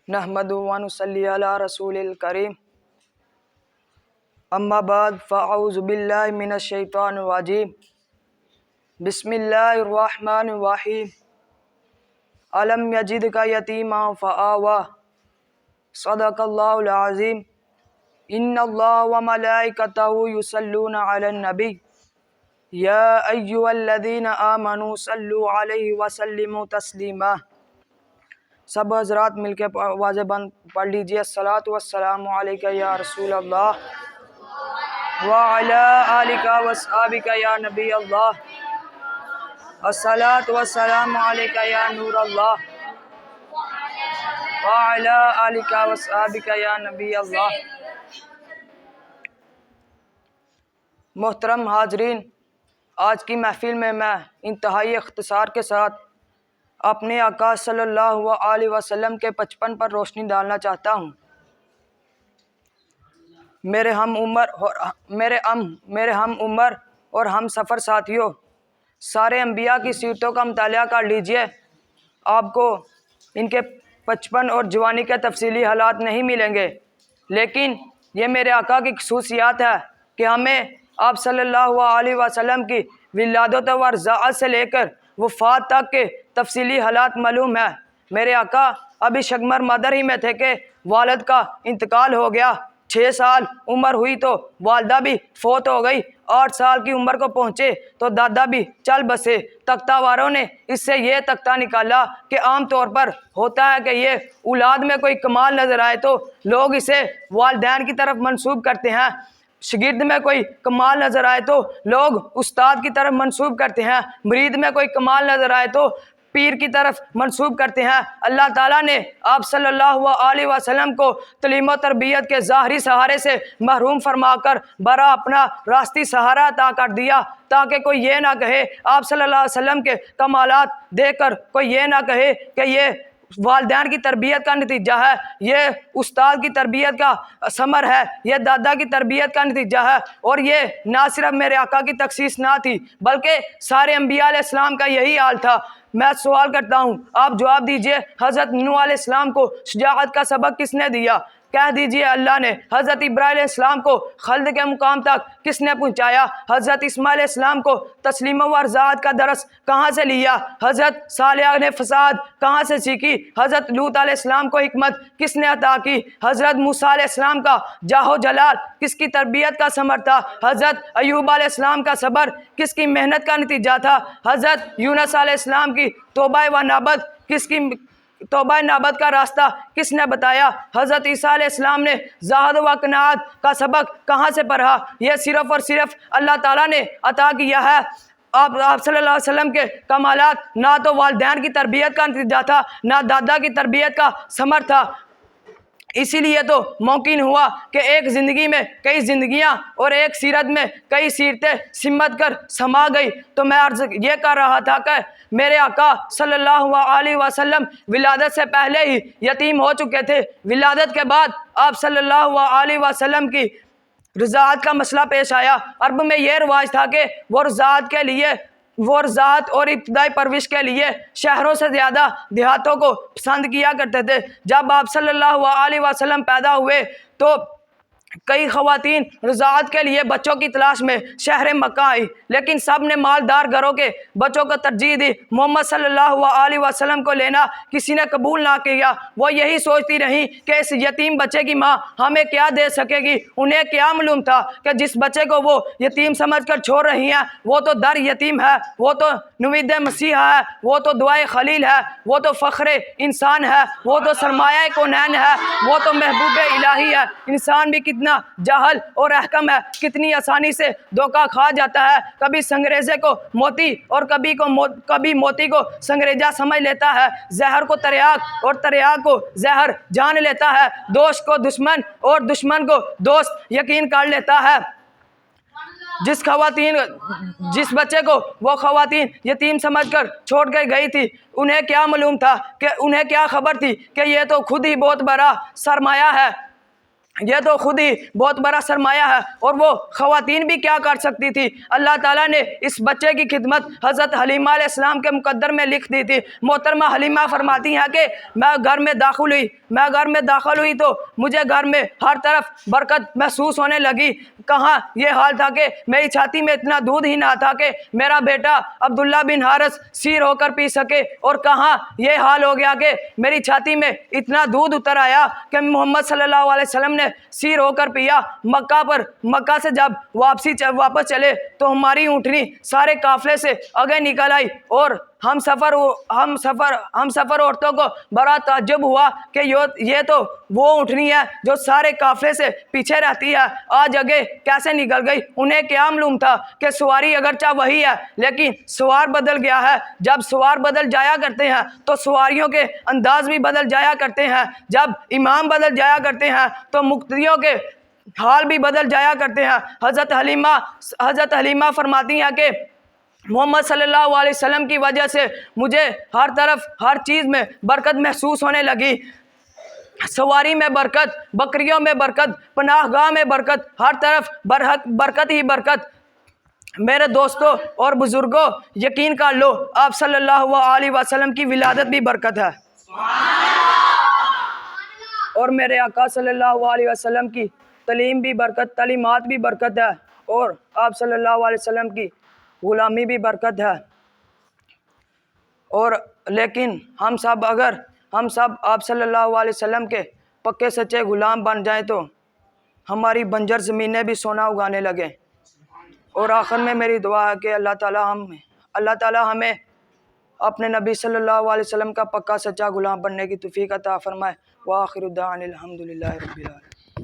نحمدہ و نصلی علی رسول الکریم اما بعد فاعوذ باللہ من الشیطان الرجیم بسم اللہ الرحمن الرحیم الم یجدک یتیما فآوی صدق اللہ العظیم ان اللہ و ملائکتہ یصلون علی النبی یا ایھا الذین آمنوا صلوا علیہ وسلموا تسلیما۔ سب حضرات مل کے واضح بند پڑھ لیجئے، الصلاۃ والسلام علیکہ یا رسول اللہ وعلی آلک واصحابک یا نبی اللہ، الصلاۃ والسلام علیکہ یا نور اللہ وعلی آلک واصحابک یا نبی اللہ۔ محترم حاضرین، آج کی محفل میں انتہائی اختصار کے ساتھ اپنے آقا صلی اللہ علیہ وسلم کے 55 پر روشنی ڈالنا چاہتا ہوں۔ میرے ہم عمر اور ہم سفر ساتھیوں، سارے انبیاء کی سیرتوں کا مطالعہ کر لیجئے، آپ کو ان کے 55 اور جوانی کے تفصیلی حالات نہیں ملیں گے، لیکن یہ میرے آقا کی خصوصیات ہے کہ ہمیں آپ صلی اللہ علیہ وسلم کی ولادت و رضاعت سے لے کر وفات تک کے تفصیلی حالات معلوم ہے۔ میرے آقا ابھی شگمر مادر ہی میں تھے کہ والد کا انتقال ہو گیا، 6 سال عمر ہوئی تو والدہ بھی فوت ہو گئی، 8 سال کی عمر کو پہنچے تو دادا بھی چل بسے۔ تختہ واروں نے اس سے یہ تختہ نکالا کہ عام طور پر ہوتا ہے کہ یہ اولاد میں کوئی کمال نظر آئے تو لوگ اسے والدین کی طرف منسوب کرتے ہیں، شاگرد میں کوئی کمال نظر آئے تو لوگ استاد کی طرف منسوب کرتے ہیں، مرید میں کوئی کمال نظر آئے تو پیر کی طرف منسوب کرتے ہیں۔ اللہ تعالیٰ نے آپ صلی اللہ علیہ وسلم کو تعلیم و تربیت کے ظاہری سہارے سے محروم فرما کر برا اپنا راستی سہارا عطا کر دیا، تاکہ کوئی یہ نہ کہے آپ صلی اللہ علیہ وسلم کے کمالات دیکھ کر کوئی یہ نہ کہے کہ یہ والدین کی تربیت کا نتیجہ ہے، یہ استاد کی تربیت کا ثمر ہے، یہ دادا کی تربیت کا نتیجہ ہے۔ اور یہ نہ صرف میرے آقا کی تخصیص نہ تھی بلکہ سارے انبیاء علیہ السلام کا یہی حال تھا۔ میں سوال کرتا ہوں، آپ جواب دیجئے، حضرت نوح علیہ السلام کو شجاعت کا سبق کس نے دیا؟ کہہ دیجئے اللہ نے۔ حضرت ابراہیم علیہ السلام کو خلد کے مقام تک کس نے پہنچایا؟ حضرت اسماعیل علیہ السلام کو تسلیم و رضاعت کا درس کہاں سے لیا؟ حضرت صالح نے فساد کہاں سے سیکھی؟ حضرت لوط علیہ السلام کو حکمت کس نے عطا کی؟ حضرت موسیٰ علیہ السلام کا جاہ و جلال کس کی تربیت کا ثمر تھا؟ حضرت ایوب علیہ السلام کا صبر کس کی محنت کا نتیجہ تھا؟ حضرت یونس علیہ السلام کی توبہ نابت کا راستہ کس نے بتایا؟ حضرت عیسیٰ علیہ السلام نے زہد و قناعت کا سبق کہاں سے پڑھا؟ یہ صرف اور صرف اللہ تعالیٰ نے عطا کیا ہے۔ آپ صلی اللہ علیہ وسلم کے کمالات نہ تو والدین کی تربیت کا نتیجہ تھا، نہ دادا کی تربیت کا ثمر تھا۔ اسی لیے تو ممکن ہوا کہ ایک زندگی میں کئی زندگیاں اور ایک سیرت میں کئی سیرتیں سمت کر سما گئی۔ تو میں عرض یہ کر رہا تھا کہ میرے آقا صلی اللہ علیہ وسلم ولادت سے پہلے ہی یتیم ہو چکے تھے۔ ولادت کے بعد آپ صلی اللہ علیہ وسلم کی رضاعت کا مسئلہ پیش آیا۔ عرب میں یہ رواج تھا کہ وہ رضاعت اور ابتدائی پرورش کے لیے شہروں سے زیادہ دیہاتوں کو پسند کیا کرتے تھے۔ جب آپ صلی اللہ علیہ وسلم پیدا ہوئے تو کئی خواتین رضاعت کے لیے بچوں کی تلاش میں شہر مکہ آئی، لیکن سب نے مالدار گھروں کے بچوں کو ترجیح دی۔ محمد صلی اللہ علیہ وسلم کو لینا کسی نے قبول نہ کیا۔ وہ یہی سوچتی رہیں کہ اس یتیم بچے کی ماں ہمیں کیا دے سکے گی۔ انہیں کیا معلوم تھا کہ جس بچے کو وہ یتیم سمجھ کر چھوڑ رہی ہیں وہ تو در یتیم ہے، وہ تو نوید مسیحا ہے، وہ تو دعائے خلیل ہے، وہ تو فخر انسان ہے، وہ تو سرمایہ کونین ہے، وہ تو محبوب الہی ہے۔ انسان بھی کتنا جاہل اور احکم ہے، کتنی آسانی سے دھوکہ کھا جاتا ہے، کبھی سنگریزے کو موتی اور کبھی موتی کو سنگریزہ سمجھ لیتا ہے، زہر کو تریاق اور تریاق کو زہر جان لیتا ہے، دوست کو دشمن اور دشمن کو دوست یقین کر لیتا ہے۔ جس بچے کو وہ خواتین یتیم سمجھ کر چھوڑ کر گئی تھی، انہیں کیا معلوم تھا کہ انہیں کیا خبر تھی کہ یہ تو خود ہی بہت بڑا سرمایہ ہے۔ یہ تو خود ہی بہت بڑا سرمایہ ہے، اور وہ خواتین بھی کیا کر سکتی تھی؟ اللہ تعالیٰ نے اس بچے کی خدمت حضرت حلیمہ علیہ السلام کے مقدر میں لکھ دی تھی۔ محترمہ حلیمہ فرماتی ہیں کہ میں گھر میں داخل ہوئی تو مجھے گھر میں ہر طرف برکت محسوس ہونے لگی۔ کہاں یہ حال تھا کہ میری چھاتی میں اتنا دودھ ہی نہ تھا کہ میرا بیٹا عبداللہ بن حارث سیر ہو کر پی سکے، اور کہاں یہ حال ہو گیا کہ میری چھاتی میں اتنا دودھ اتر آیا کہ محمد صلی اللہ علیہ وسلم نے سیر ہو کر پیا۔ مکہ سے جب واپس چلے تو ہماری اونٹنی سارے قافلے سے آگے نکل آئی، اور ہم سفر عورتوں کو بڑا تعجب ہوا کہ یہ تو وہ اونٹنی ہے جو سارے قافلے سے پیچھے رہتی ہے، آج آگے کیسے نکل گئی؟ انہیں کیا معلوم تھا کہ سواری اگرچہ وہی ہے لیکن سوار بدل گیا ہے۔ جب سوار بدل جایا کرتے ہیں تو سواریوں کے انداز بھی بدل جایا کرتے ہیں، جب امام بدل جایا کرتے ہیں تو مقتدیوں کے حال بھی بدل جایا کرتے ہیں۔ حضرت حلیمہ فرماتی ہیں کہ محمد صلی اللہ علیہ وسلم کی وجہ سے مجھے ہر طرف ہر چیز میں برکت محسوس ہونے لگی، سواری میں برکت، بکریوں میں برکت، پناہ گاہ میں برکت، ہر طرف برکت ہی برکت۔ میرے دوستوں اور بزرگوں، یقین کر لو آپ صلی اللہ علیہ وسلم کی ولادت بھی برکت ہے، اور میرے آقا صلی اللہ علیہ وسلم کی تعلیم بھی برکت، تعلیمات بھی برکت ہے، اور آپ صلی اللہ علیہ وسلم کی غلامی بھی برکت ہے۔ اور لیکن ہم سب آپ صلی اللہ علیہ وسلم کے پکے سچے غلام بن جائیں تو ہماری بنجر زمینیں بھی سونا اگانے لگیں۔ اور آخر میں میری دعا ہے کہ اللہ تعالیٰ ہمیں اپنے نبی صلی اللہ علیہ وسلم کا پکا سچا غلام بننے کی توفیق عطا فرمائے۔ وآخر دعوانا الحمدللہ رب العالمین۔